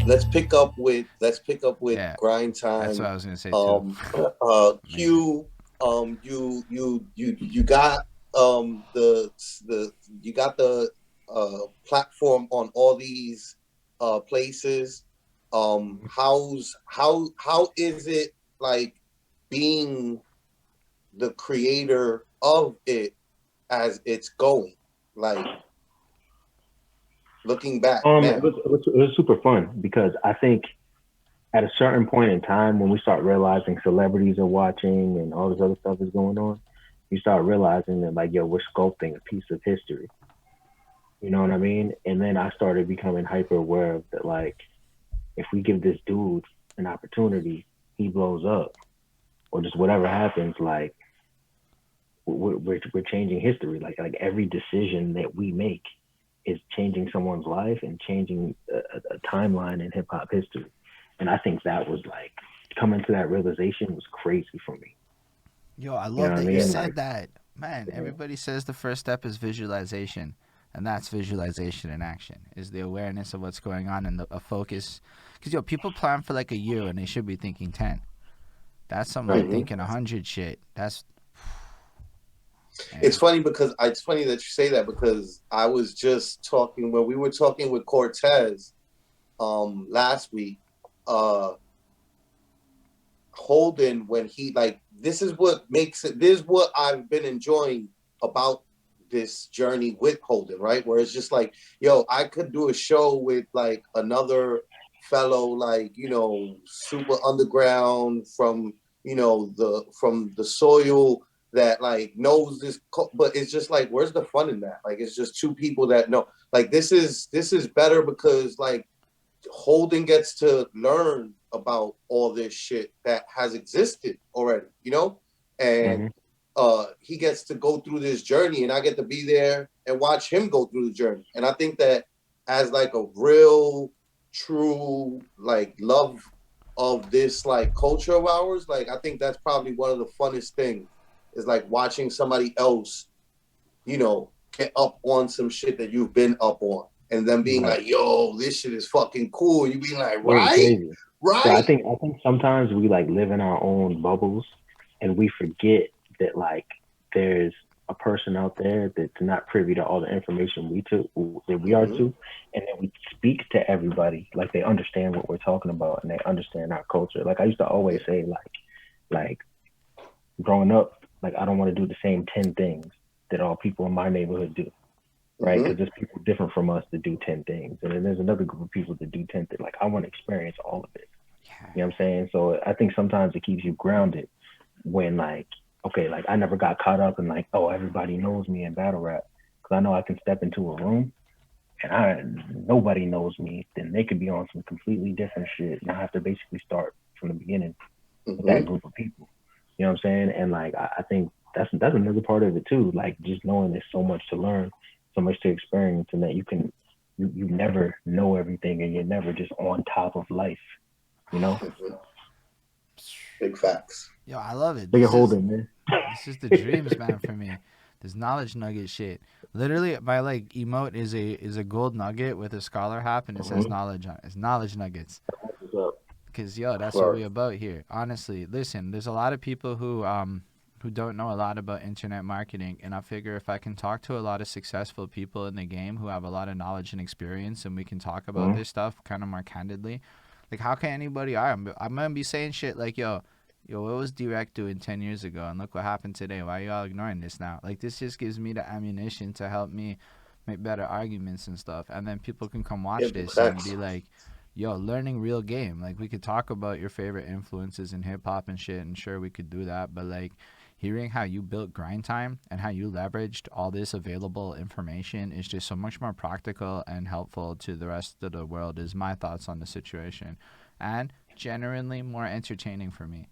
let's pick up with Yeah, grind that's what time. I was gonna say too. Amazing. Q, you got the you got the platform on all these places. How is it like being the creator of it as it's going? Like looking back It now. was, it was super fun because I think at a certain point in time when we start realizing celebrities are watching and all this other stuff is going on, you start realizing that like, yo, we're sculpting a piece of history. You know what I mean? And then I started becoming hyper aware of that, like, if we give this dude an opportunity, he blows up, or just whatever happens, like we're changing history. Like every decision that we make is changing someone's life and changing a timeline in hip hop history. And I think that was like coming to that realization was crazy for me. Yo, I You know love what I that you Yeah. mean? Like, said that. Man, yeah, everybody says the first step is visualization, and that's visualization in action. Is the awareness of what's going on and a focus. Because yo, people plan for like a year and they should be thinking 10. That's some like right. Hmm. thinking 100 shit. That's It's man. funny because it's funny that you say that because I was just talking when we were talking with Cortez last week. Uh Holden, when he like this is what makes it, this is what I've been enjoying about this journey with Holden, right? Where it's just like, yo, I could do a show with like another fellow, like, super underground from, from the soil that like knows this, but it's just like, where's the fun in that? Like, it's just two people that know. Like, this is better because like Holden gets to learn about all this shit that has existed already, and Mm-hmm. he gets to go through this journey, and I get to be there and watch him go through the journey. And I think that as like a real, true like love of this like culture of ours, like I think that's probably one of the funnest things is like watching somebody else get up on some shit that you've been up on. And then being Right. like, yo, this shit is fucking cool. You being like, It was right? crazy. Yeah, Right? I think sometimes we like live in our own bubbles and we forget that like there's a person out there that's not privy to all the information that we are Mm-hmm. too, and then we speak to everybody like they understand what we're talking about and they understand our culture. Like I used to always Yeah. say like growing up, like I don't want to do the same 10 things that all people in my neighborhood do. Right, Mm-hmm. because there's people different from us that do 10 things, and then there's another group of people that do 10 things. Like I want to experience all of it. Yeah. You know what I'm saying? So I think sometimes it keeps you grounded when like, okay, like I never got caught up in like, oh, everybody knows me in battle rap. Cause I know I can step into a room and nobody knows me. Then they could be on some completely different shit, and I have to basically start from the beginning with that Mm-hmm. group of people. You know what I'm saying? And like I think that's another part of it too. Like just knowing there's so much to learn, so much to experience, and that you never know everything, and you're never just on top of life. You know? Mm-hmm. Big facts. Yo, I love it. Look at This is Holden, man. this is the dreams, man, for me. This knowledge nugget shit. Literally, my like emote is a gold nugget with a scholar hat, and it says Mhm. knowledge on it. It's knowledge nuggets. That's what's up. Cause yo, that's what Word. we about here. Honestly, listen, there's a lot of people who don't know a lot about internet marketing, and I figure if I can talk to a lot of successful people in the game who have a lot of knowledge and experience, and we can talk about Mhm. this stuff kind of more candidly, like how can anybody? I'm gonna be saying shit like yo, what was Drect doing 10 years ago, and look what happened today. Why are y'all ignoring this now? Like this just gives me the ammunition to help me make better arguments and stuff, and then people can come Yeah, watch big this and be facts. like yo, learning real game. Like we could talk about your favorite influences in hip hop and shit, and sure we could do that. But like hearing how you built grind time and how you leveraged all this available information is just so much more practical and helpful to the rest of the world. Is my thoughts on the situation, and genuinely more entertaining for me.